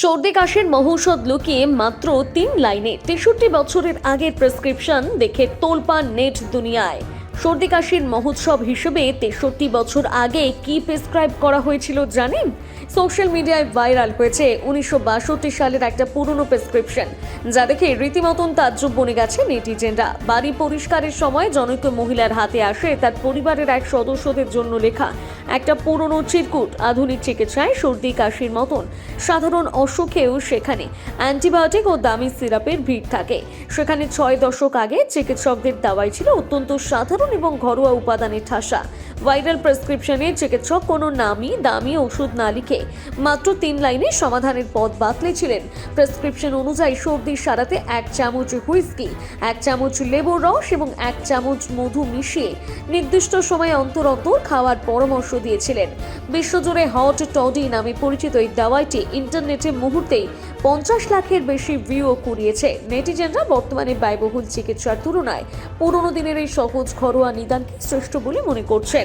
সর্দি কাশির মহৌষধ লুকিয়ে মাত্র 3 লাইনে 63 বছরের আগের প্রেসক্রিপশন দেখে তোলপাড় নেট দুনিয়ায়। সর্দি কাশির মহোৎসব হিসেবে 63 বছর আগে কি প্রেসক্রাইব করা হয়েছিল জানেন? সোশ্যাল মিডিয়ায় ভাইরাল হয়েছে 1962 সালের একটা পুরনো প্রেসক্রিপশন, যা দেখে রীতিমতন তাজ্জব বনে গেছে নেটিজেনরা। বাড়ি পরিষ্কারের সময় জনৈক মহিলার হাতে আসে তার পরিবারের এক সদস্যদের জন্য লেখা একটা পুরনো চিরকুট। আধুনিক চিকিৎসায় সর্দি কাশির মতন সাধারণ অসুখেও সেখানে অ্যান্টিবায়োটিক ও দামি সিরাপের ভিড় থাকে। সেখানে 6 দশক আগে চিকিৎসকদের দাওয়াই ছিল অত্যন্ত সাধারণ এবং ঘরোয়া উপাদানের ঠাসা। ভাইরাল প্রেসক্রিপশনে চিকিৎসক কোনো নামি দামি ওষুধ না লিখে মাত্র 3 লাইনে সমাধানের পথ বাতলেছিলেন। প্রেসক্রিপশন অনুযায়ী সর্দি সারাতে 1 চামচ হুইস্কি, 1 চামচ লেবুর রস এবং 1 চামচ মধু মিশিয়ে নির্দিষ্ট সময় অন্তর অন্তর খাওয়ার পরামর্শ দিয়েছিলেন। বিশ্বজুড়ে হট টডি নামে পরিচিত এই দাওয়াইটি ইন্টারনেটে মুহূর্তেই 50 লাখের বেশি ভিউ কুড়িয়েছে। নেটিজেনরা বর্তমানে ব্যয়বহুল চিকিৎসার তুলনায় পুরনো দিনের এই সহজ ঘরোয়া নিদানকে শ্রেষ্ঠ বলে মনে করছেন।